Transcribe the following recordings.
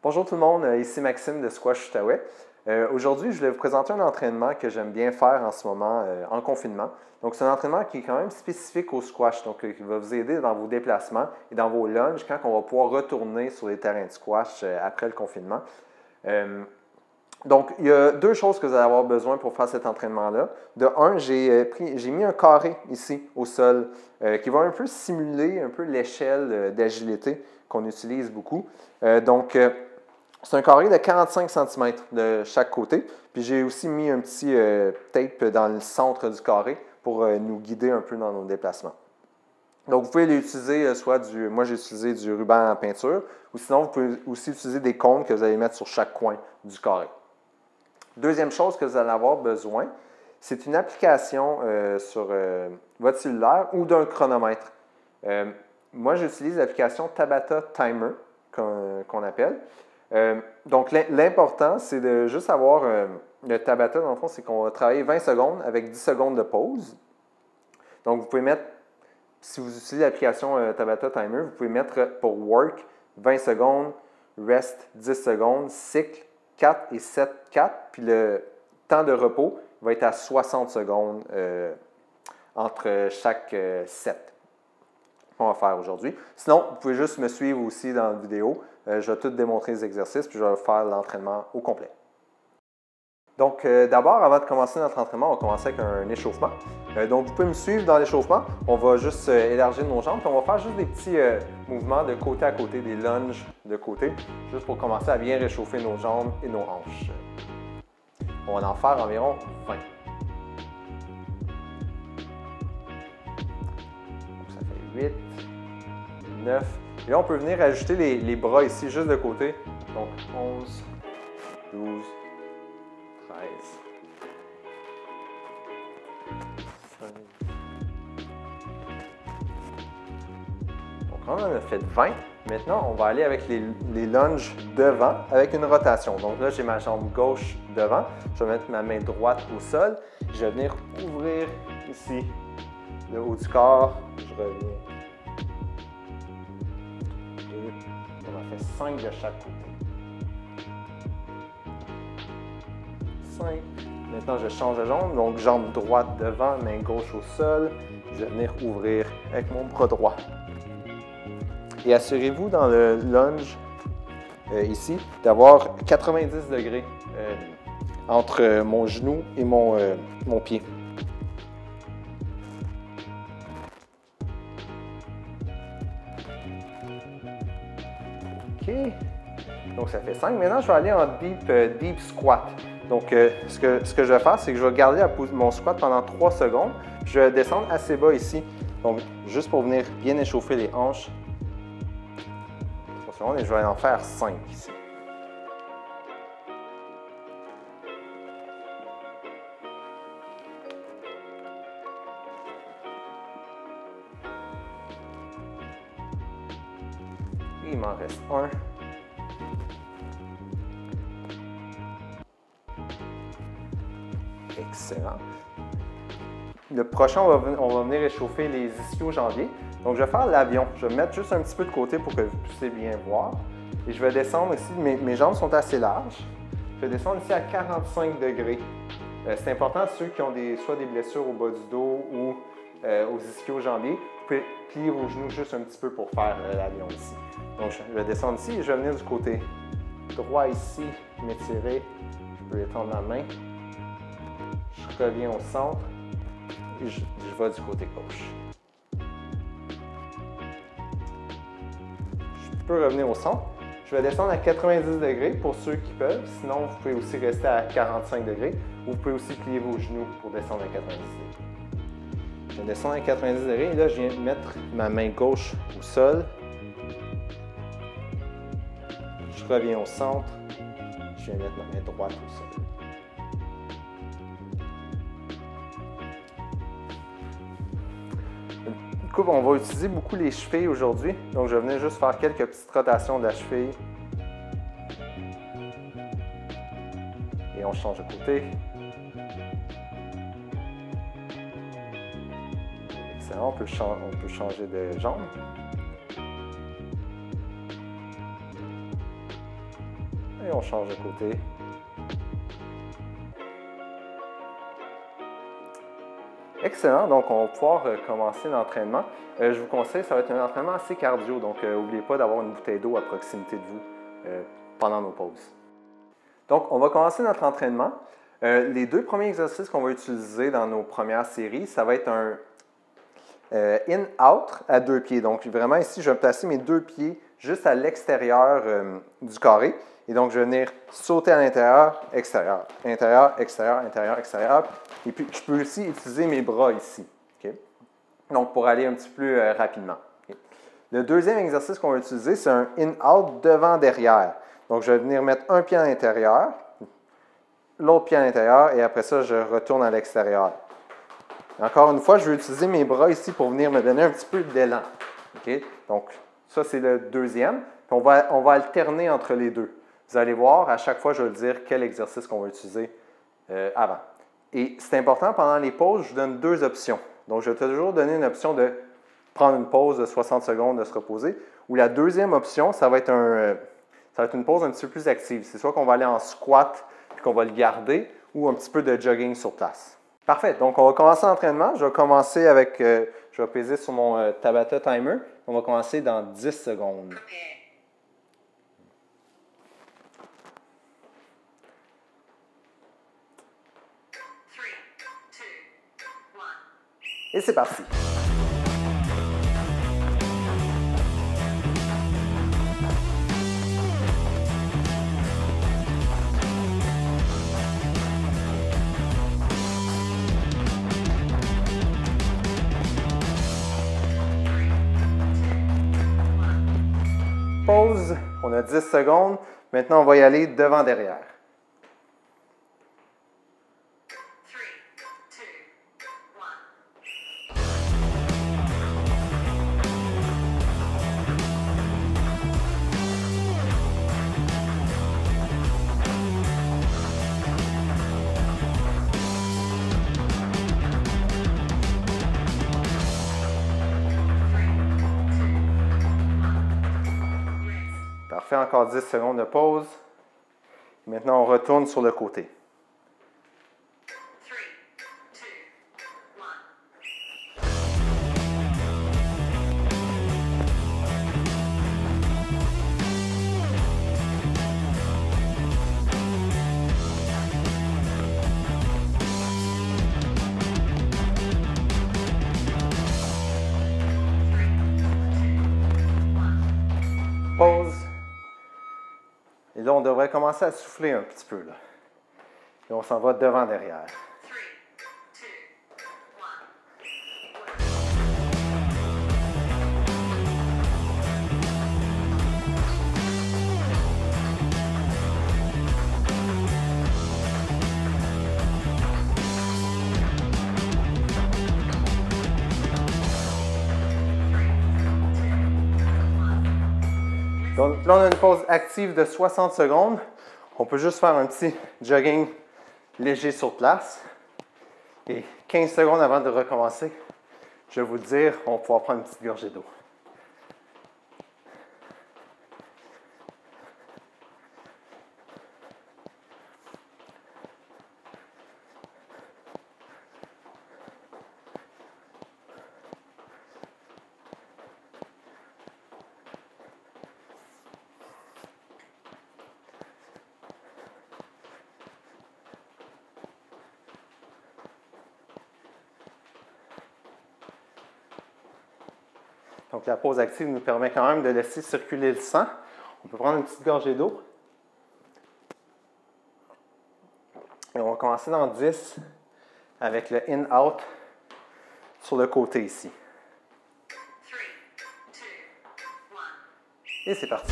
Bonjour tout le monde, ici Maxime de Squash Outaouais. Aujourd'hui, je voulais vous présenter un entraînement que j'aime bien faire en ce moment en confinement. Donc, c'est un entraînement qui est quand même spécifique au squash, donc qui va vous aider dans vos déplacements et dans vos lunges quand on va pouvoir retourner sur les terrains de squash après le confinement. Donc, il y a deux choses que vous allez avoir besoin pour faire cet entraînement-là. De un, j'ai mis un carré ici au sol qui va un peu simuler un peu l'échelle d'agilité qu'on utilise beaucoup. C'est un carré de 45 cm de chaque côté. Puis j'ai aussi mis un petit tape dans le centre du carré pour nous guider un peu dans nos déplacements. Donc, vous pouvez l'utiliser moi j'ai utilisé du ruban en peinture, ou sinon vous pouvez aussi utiliser des cônes que vous allez mettre sur chaque coin du carré. Deuxième chose que vous allez avoir besoin, c'est une application sur votre cellulaire ou d'un chronomètre. Moi, j'utilise l'application Tabata Timer, qu'on appelle. Donc, l'important, c'est de juste avoir le Tabata, dans le fond, c'est qu'on va travailler 20 secondes avec 10 secondes de pause. Donc, vous pouvez mettre, si vous utilisez l'application Tabata Timer, vous pouvez mettre pour Work 20 secondes, Rest 10 secondes, Cycle 4 et 7, 4, puis le temps de repos va être à 60 secondes entre chaque set qu'on va faire aujourd'hui. Sinon, vous pouvez juste me suivre aussi dans la vidéo. Je vais tout démontrer les exercices, puis je vais faire l'entraînement au complet. Donc, d'abord, avant de commencer notre entraînement, on va commencer avec un échauffement. Donc, vous pouvez me suivre dans l'échauffement. On va juste élargir nos jambes, puis on va faire juste des petits mouvements de côté à côté, des lunges de côté, juste pour commencer à bien réchauffer nos jambes et nos hanches. On va en faire environ 20. Donc, ça fait 8, 9. Et là, on peut venir ajouter les bras ici, juste de côté. Donc, 11, 12, 13, 15. Donc, on en a fait 20. Maintenant, on va aller avec les lunges devant avec une rotation. Donc là, j'ai ma jambe gauche devant. Je vais mettre ma main droite au sol. Je vais venir ouvrir ici le haut du corps. Je reviens. On a fait 5 de chaque côté. 5. Maintenant, je change de jambe. Donc, jambe droite devant, main gauche au sol. Je vais venir ouvrir avec mon bras droit. Et assurez-vous dans le lunge ici d'avoir 90 degrés entre mon genou et mon pied. OK. Donc, ça fait 5. Maintenant, je vais aller en deep squat. Donc, ce que je vais faire, c'est que je vais garder mon squat pendant 3 secondes. Je vais descendre assez bas ici. Donc, juste pour venir bien échauffer les hanches. Et je vais en faire 5 ici. Et il m'en reste un. Excellent. Le prochain, on va venir échauffer les ischio-jambiers. Donc, je vais faire l'avion. Je vais me mettre juste un petit peu de côté pour que vous puissiez bien voir. Et je vais descendre ici. Mes jambes sont assez larges. Je vais descendre ici à 45 degrés. C'est important, ceux qui ont soit des blessures au bas du dos ou aux ischio-jambiers, vous pouvez plier vos genoux juste un petit peu pour faire l'avion ici. Donc, je vais descendre ici et je vais venir du côté droit ici, m'étirer. Je peux étendre ma main. Je reviens au centre. Et je vais du côté gauche. Je peux revenir au centre. Je vais descendre à 90 degrés pour ceux qui peuvent. Sinon, vous pouvez aussi rester à 45 degrés. Ou vous pouvez aussi plier vos genoux pour descendre à 90 degrés. Je vais descendre à 90 degrés et là, je viens mettre ma main gauche au sol. Je reviens au centre. Je viens mettre ma main droite au sol. On va utiliser beaucoup les chevilles aujourd'hui. Donc, je vais venir juste faire quelques petites rotations de la cheville. Et on change de côté. Excellent. On peut changer de jambe. Et on change de côté. Excellent, donc on va pouvoir commencer l'entraînement. Je vous conseille, ça va être un entraînement assez cardio, donc n'oubliez pas d'avoir une bouteille d'eau à proximité de vous pendant nos pauses. Donc, on va commencer notre entraînement. Les deux premiers exercices qu'on va utiliser dans nos premières séries, ça va être un in-out à deux pieds. Donc, vraiment ici, je vais placer mes deux pieds juste à l'extérieur du carré. Et donc, je vais venir sauter à l'intérieur, extérieur, intérieur, extérieur, intérieur, extérieur. Et puis, je peux aussi utiliser mes bras ici. Okay? Donc, pour aller un petit peu plus rapidement. Okay? Le deuxième exercice qu'on va utiliser, c'est un in-out devant-derrière. Donc, je vais venir mettre un pied à l'intérieur, l'autre pied à l'intérieur, et après ça, je retourne à l'extérieur. Encore une fois, je vais utiliser mes bras ici pour venir me donner un petit peu d'élan. Okay? Donc, ça, c'est le deuxième. Puis on va alterner entre les deux. Vous allez voir, à chaque fois, je vais dire quel exercice qu'on va utiliser avant. Et c'est important, pendant les pauses, je vous donne deux options. Donc, je vais toujours donner une option de prendre une pause de 60 secondes, de se reposer. Ou la deuxième option, ça va être une pause un petit peu plus active. C'est soit qu'on va aller en squat, puis qu'on va le garder, ou un petit peu de jogging sur place. Parfait. Donc, on va commencer l'entraînement. Je vais commencer avec, je vais peser sur mon Tabata Timer. On va commencer dans 10 secondes. Et c'est parti. Pause, on a 10 secondes. Maintenant, on va y aller devant-derrière. Parfait, encore 10 secondes de pause. Maintenant, on retourne sur le côté. Pause. Et là, on devrait commencer à souffler un petit peu. Là. Et on s'en va devant-derrière. Donc là, on a une pause active de 60 secondes. On peut juste faire un petit jogging léger sur place. Et 15 secondes avant de recommencer, je vais vous le dire, on va pouvoir prendre une petite gorgée d'eau. Donc, la pause active nous permet quand même de laisser circuler le sang. On peut prendre une petite gorgée d'eau. Et on va commencer dans 10 avec le in-out sur le côté ici. Et c'est parti.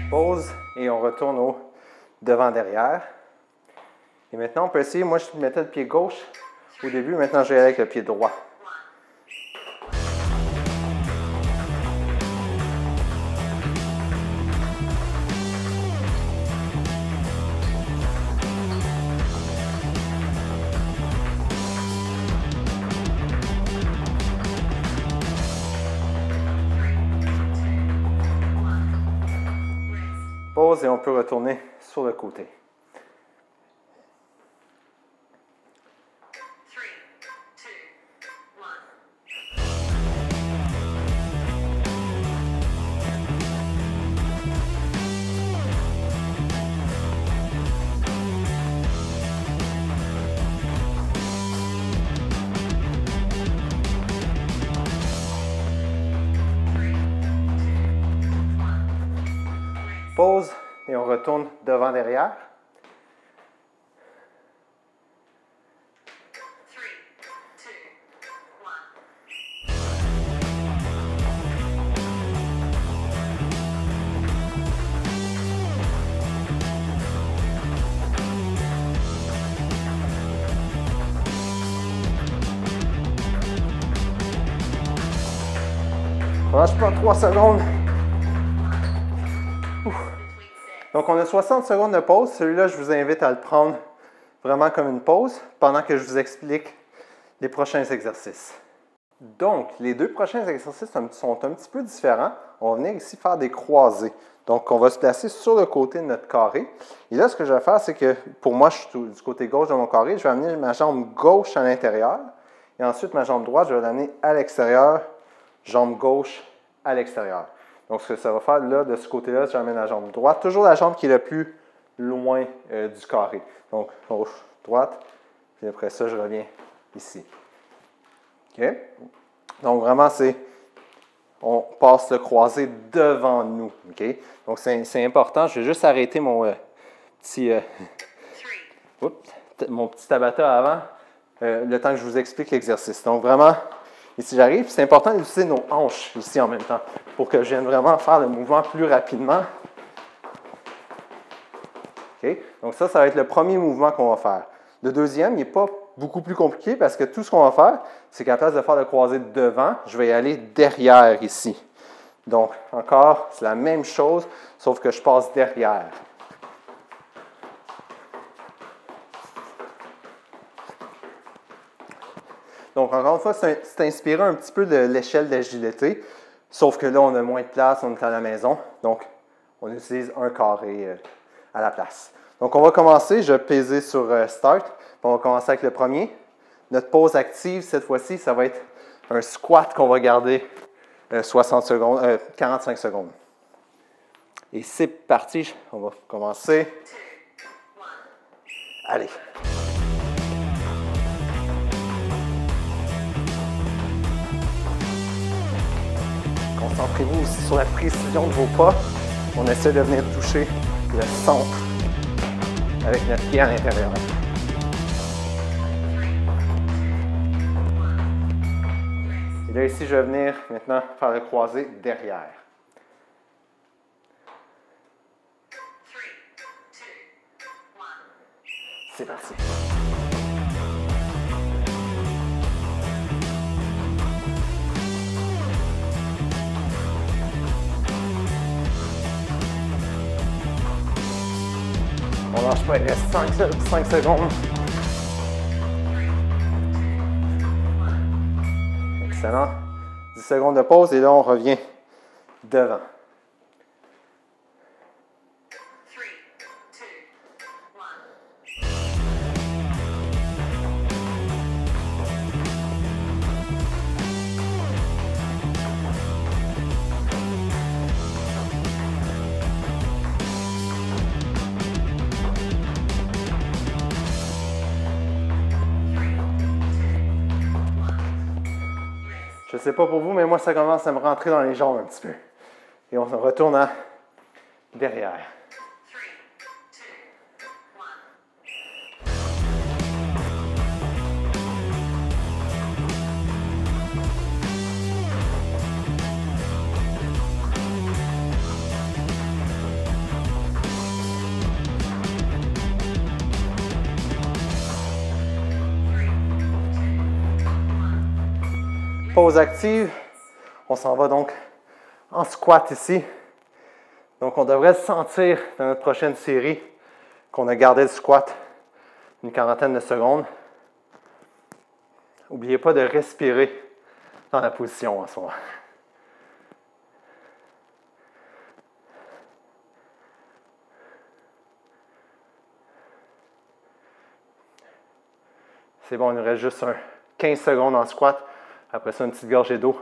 Pause et on retourne au devant-derrière. Et maintenant, on peut essayer, moi je mettais le pied gauche au début, maintenant je vais aller avec le pied droit. pause et on peut retourner sur le côté. Pause et on retourne devant derrière. Voilà, je prends 3 secondes. Donc, on a 60 secondes de pause. Celui-là, je vous invite à le prendre vraiment comme une pause pendant que je vous explique les prochains exercices. Donc, les deux prochains exercices sont un petit peu différents. On va venir ici faire des croisés. Donc, on va se placer sur le côté de notre carré. Et là, ce que je vais faire, c'est que pour moi, je suis du côté gauche de mon carré. Je vais amener ma jambe gauche à l'intérieur. Et ensuite, ma jambe droite, je vais l'amener à l'extérieur. Jambe gauche à l'extérieur. Donc, ce que ça va faire, là, de ce côté-là, j'amène la jambe droite. Toujours la jambe qui est le plus loin du carré. Donc, gauche, droite. Puis après ça, je reviens ici. OK? Donc, vraiment, on passe le croisé devant nous. OK? Donc, c'est important. Je vais juste arrêter mon petit Tabata avant, le temps que je vous explique l'exercice. Donc, vraiment, ici, j'arrive. C'est important d'utiliser nos hanches ici en même temps pour que je vienne vraiment faire le mouvement plus rapidement. OK? Donc, ça va être le premier mouvement qu'on va faire. Le deuxième, il n'est pas beaucoup plus compliqué parce que tout ce qu'on va faire, c'est qu'à la place de faire le croisé devant, je vais y aller derrière ici. Donc, encore, c'est la même chose, sauf que je passe derrière. Donc, encore une fois, c'est inspiré un petit peu de l'échelle d'agilité, sauf que là, on a moins de place, on est à la maison, donc on utilise un carré à la place. Donc, on va commencer, je vais peser sur Start. On va commencer avec le premier. Notre pause active, cette fois-ci, ça va être un squat qu'on va garder 45 secondes. Et c'est parti, on va commencer. Allez. Concentrez-vous aussi sur la précision de vos pas. On essaie de venir toucher le centre avec notre pied à l'intérieur. Et là, ici, je vais venir maintenant faire le croisé derrière. C'est parti. On lâche pas, il reste 5 secondes. Excellent. 10 secondes de pause et là, on revient devant. Je ne sais pas pour vous, mais moi, ça commence à me rentrer dans les jambes un petit peu. Et on se retourne à derrière. Pause active. On s'en va donc en squat ici. Donc, on devrait sentir dans notre prochaine série qu'on a gardé le squat une quarantaine de secondes. N'oubliez pas de respirer dans la position en ce moment. C'est bon, il nous reste juste 15 secondes en squat. Après ça, une petite gorgée d'eau.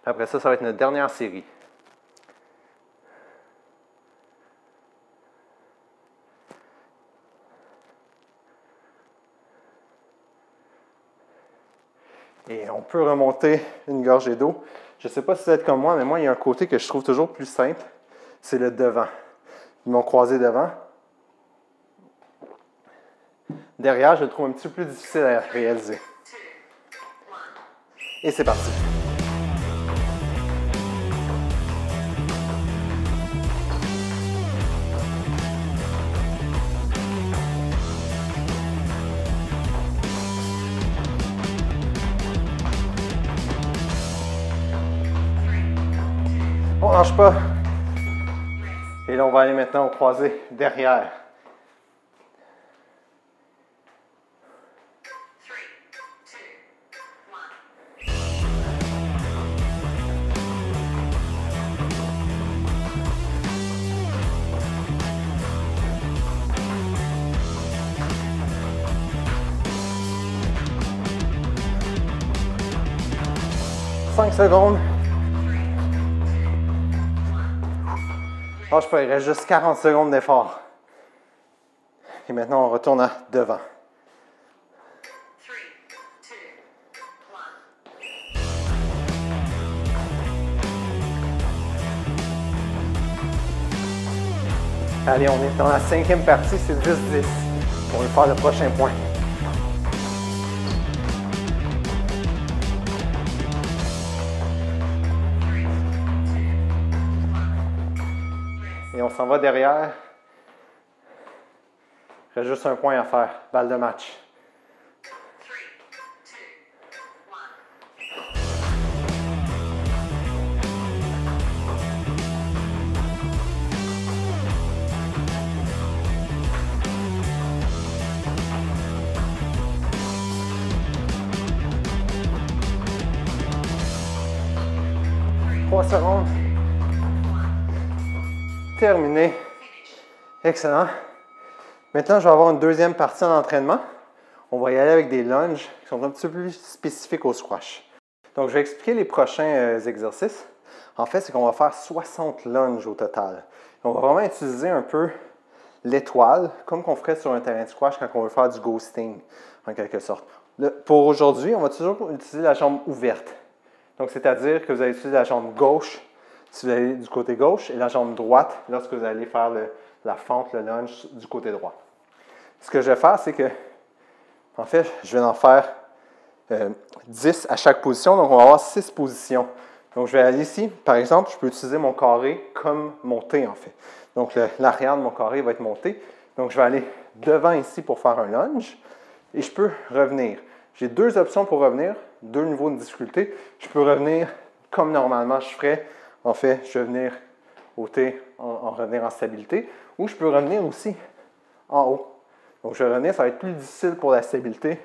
Après ça, ça va être notre dernière série. Et on peut remonter une gorgée d'eau. Je ne sais pas si vous êtes comme moi, mais moi, il y a un côté que je trouve toujours plus simple. C'est le devant. Mon croisé devant. Derrière, je le trouve un petit peu plus difficile à réaliser. Et c'est parti. On ne lâche pas. Et là, on va aller maintenant au croisé derrière. Cinq secondes. Lâche pas, il reste juste 40 secondes d'effort. Et maintenant, on retourne à devant. Allez, on est dans la cinquième partie, c'est 10-10. On va faire le prochain point. Et on s'en va derrière. Il reste juste un point à faire. Balle de match. Trois secondes. Terminé. Excellent. Maintenant, je vais avoir une deuxième partie en entraînement. On va y aller avec des lunges qui sont un petit peu plus spécifiques au squash. Donc, je vais expliquer les prochains exercices. En fait, c'est qu'on va faire 60 lunges au total. On va vraiment utiliser un peu l'étoile, comme qu'on ferait sur un terrain de squash quand on veut faire du ghosting, en quelque sorte. Pour aujourd'hui, on va toujours utiliser la jambe ouverte. Donc, c'est-à-dire que vous allez utiliser la jambe gauche si vous allez du côté gauche et la jambe droite lorsque vous allez faire la fente, le lunge du côté droit. Ce que je vais faire, c'est que, en fait, je vais en faire 10 à chaque position. Donc, on va avoir 6 positions. Donc, je vais aller ici. Par exemple, je peux utiliser mon carré comme monté, en fait. Donc, l'arrière de mon carré va être monté. Donc, je vais aller devant ici pour faire un lunge. Et je peux revenir. J'ai deux options pour revenir, deux niveaux de difficulté. Je peux revenir comme normalement je ferais. En fait, je vais venir ôter, revenir en stabilité. Ou je peux revenir aussi en haut. Donc, je vais revenir, ça va être plus difficile pour la stabilité.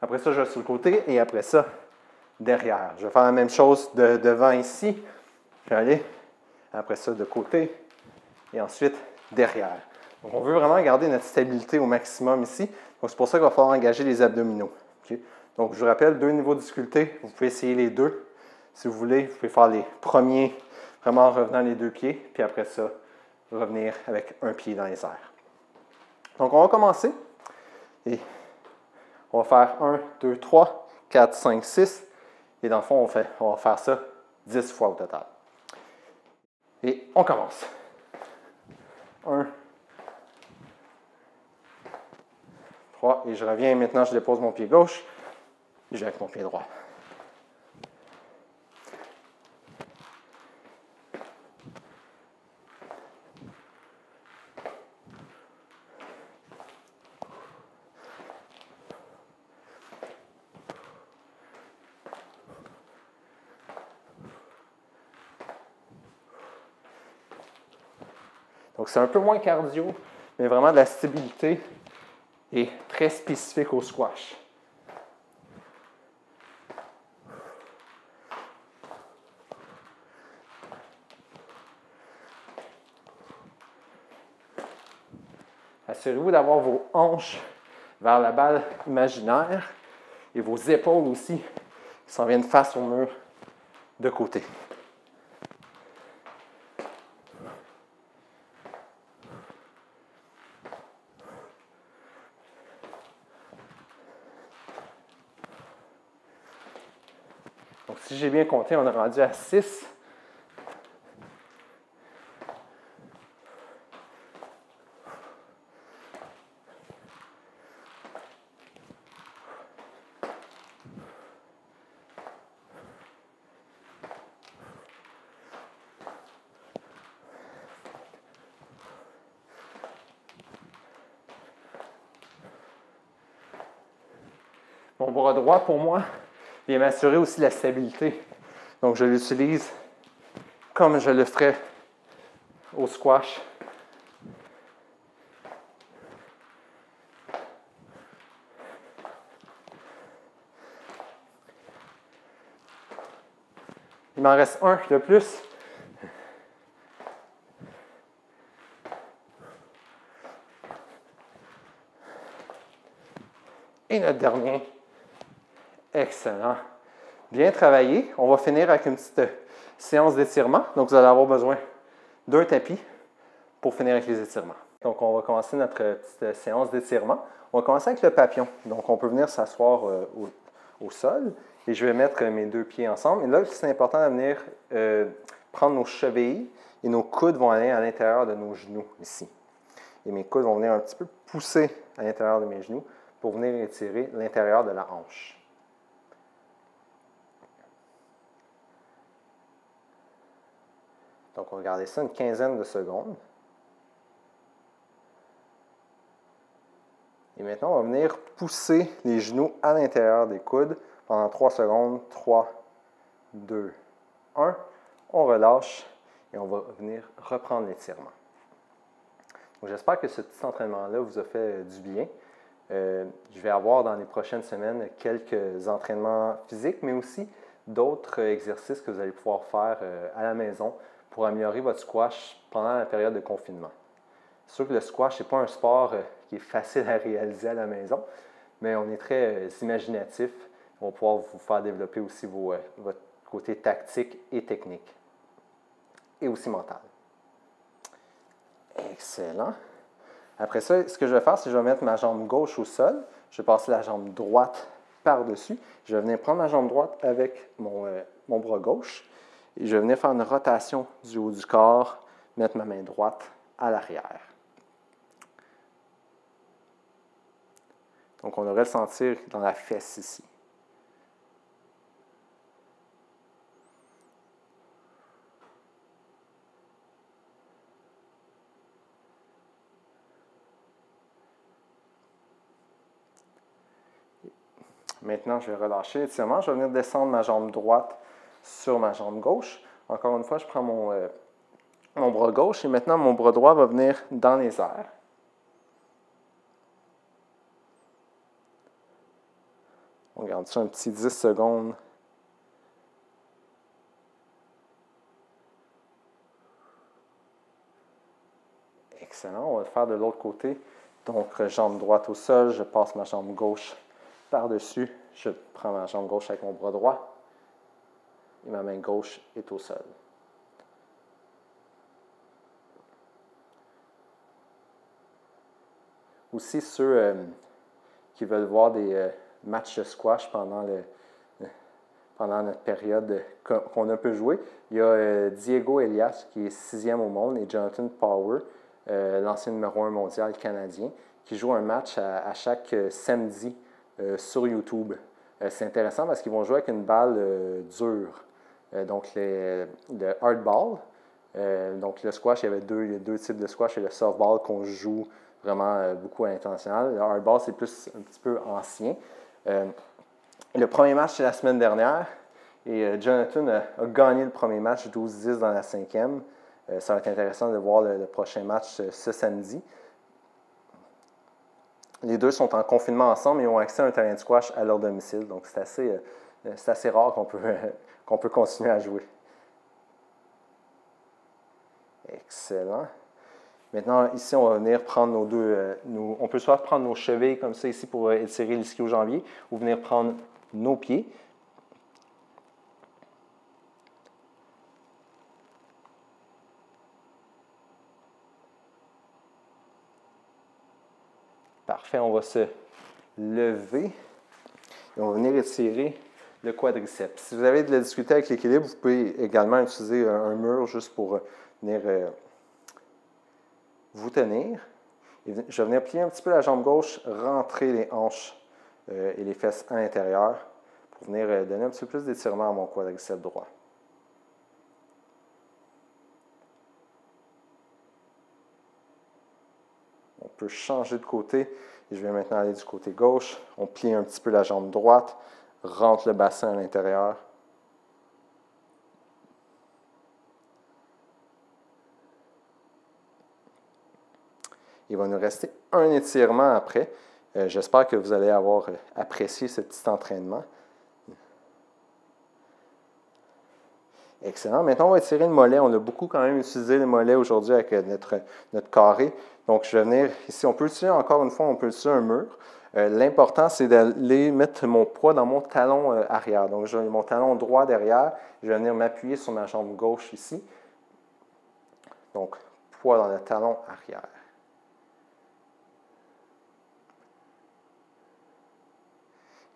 Après ça, je vais sur le côté et après ça, derrière. Je vais faire la même chose de devant ici. Je vais aller, après ça, de côté et ensuite derrière. Donc, on veut vraiment garder notre stabilité au maximum ici. Donc, c'est pour ça qu'il va falloir engager les abdominaux. Okay? Donc, je vous rappelle, deux niveaux de difficulté. Vous pouvez essayer les deux. Si vous voulez, vous pouvez faire les premiers vraiment en revenant les deux pieds. Puis après ça, revenir avec un pied dans les airs. Donc, on va commencer. Et on va faire 1, 2, 3, 4, 5, 6. Et dans le fond, on va faire ça 10 fois au total. Et on commence. 1, 3. Et je reviens maintenant, je dépose mon pied gauche. Et je vais avec mon pied droit. Donc, c'est un peu moins cardio, mais vraiment de la stabilité et très spécifique au squash. Assurez-vous d'avoir vos hanches vers la balle imaginaire et vos épaules aussi qui s'en viennent face au mur de côté. Donc, si j'ai bien compté, on est rendu à 6. Mon bras droit, pour moi, vient m'assurer aussi la stabilité. Donc, je l'utilise comme je le ferais au squash. Il m'en reste un de plus. Et notre dernier. Excellent. Bien travaillé. On va finir avec une petite séance d'étirement. Donc, vous allez avoir besoin d'un tapis pour finir avec les étirements. Donc, on va commencer notre petite séance d'étirement. On va commencer avec le papillon. Donc, on peut venir s'asseoir au sol et je vais mettre mes deux pieds ensemble. Et là, c'est important de venir prendre nos chevilles et nos coudes vont aller à l'intérieur de nos genoux ici. Et mes coudes vont venir un petit peu pousser à l'intérieur de mes genoux pour venir étirer l'intérieur de la hanche. Donc, on va garder ça une quinzaine de secondes. Et maintenant, on va venir pousser les genoux à l'intérieur des coudes pendant 3 secondes. 3, 2, 1. On relâche et on va venir reprendre l'étirement. J'espère que ce petit entraînement-là vous a fait du bien. Je vais avoir dans les prochaines semaines quelques entraînements physiques, mais aussi d'autres exercices que vous allez pouvoir faire à la maison pour améliorer votre squash pendant la période de confinement. C'est sûr que le squash n'est pas un sport qui est facile à réaliser à la maison, mais on est très imaginatif. On va pouvoir vous faire développer aussi votre côté tactique et technique, et aussi mental. Excellent. Après ça, ce que je vais faire, c'est que je vais mettre ma jambe gauche au sol. Je vais passer la jambe droite par-dessus. Je vais venir prendre ma jambe droite avec mon bras gauche. Et je vais venir faire une rotation du haut du corps, mettre ma main droite à l'arrière. Donc, on devrait le sentir dans la fesse ici. Maintenant, je vais relâcher l'étirement. Je vais venir descendre ma jambe droite sur ma jambe gauche. Encore une fois, je prends mon bras gauche et maintenant, mon bras droit va venir dans les airs. On garde ça un petit 10 secondes. Excellent. On va le faire de l'autre côté. Donc, jambe droite au sol. Je passe ma jambe gauche par-dessus. Je prends ma jambe gauche avec mon bras droit. Et ma main gauche est au sol. Aussi, ceux qui veulent voir des matchs de squash pendant notre période qu'on a pu jouer, il y a Diego Elias, qui est 6e au monde, et Jonathan Power, l'ancien numéro 1 mondial canadien, qui joue un match à chaque samedi sur YouTube. C'est intéressant parce qu'ils vont jouer avec une balle dure. Donc, le hardball. Donc, le squash, il y avait deux types de squash. Il y a le softball qu'on joue vraiment beaucoup à l'international. Le hardball, c'est plus un petit peu ancien. Le premier match, c'est la semaine dernière. Et Jonathan a gagné le premier match 12-10 dans la 5e. Ça va être intéressant de voir le prochain match ce samedi. Les deux sont en confinement ensemble et ont accès à un terrain de squash à leur domicile. Donc, c'est assez rare qu'on peut continuer à jouer. Excellent. Maintenant, ici, on va venir prendre nos deux... on peut soit prendre nos chevilles comme ça ici pour étirer l'ischio-jambier ou venir prendre nos pieds. Parfait, on va se lever et on va venir étirer le quadriceps. Si vous avez de la difficulté avec l'équilibre, vous pouvez également utiliser un mur juste pour venir vous tenir. Et je vais venir plier un petit peu la jambe gauche, rentrer les hanches et les fesses à l'intérieur pour venir donner un petit peu plus d'étirement à mon quadriceps droit. On peut changer de côté et je vais maintenant aller du côté gauche. On plie un petit peu la jambe droite, rentre le bassin à l'intérieur. Il va nous rester un étirement après. J'espère que vous allez avoir apprécié ce petit entraînement. Excellent. Maintenant, on va étirer le mollet. On a beaucoup quand même utilisé le mollet aujourd'hui avec notre carré. Donc, je vais venir ici. On peut utiliser, encore une fois, on peut utiliser un mur. L'important, c'est d'aller mettre mon poids dans mon talon arrière. Donc, j'ai mon talon droit derrière. Je vais venir m'appuyer sur ma jambe gauche ici. Donc, poids dans le talon arrière.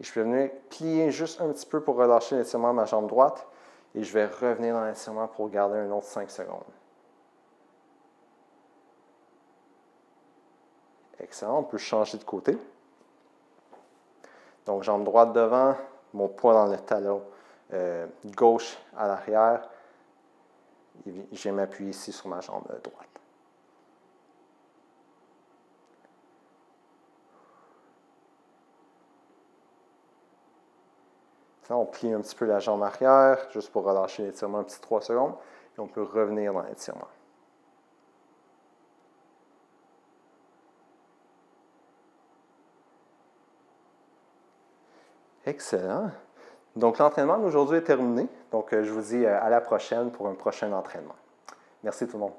Et je vais venir plier juste un petit peu pour relâcher l'étirement de ma jambe droite. Et je vais revenir dans l'étirement pour garder un autre 5 secondes. Excellent, on peut changer de côté. Donc, jambe droite devant, mon poids dans le talon gauche à l'arrière. Je vais m'appuyer ici sur ma jambe droite. Là, on plie un petit peu la jambe arrière, juste pour relâcher l'étirement un petit 3 secondes. Et on peut revenir dans l'étirement. Excellent. Donc, l'entraînement d'aujourd'hui est terminé. Donc, je vous dis à la prochaine pour un prochain entraînement. Merci tout le monde.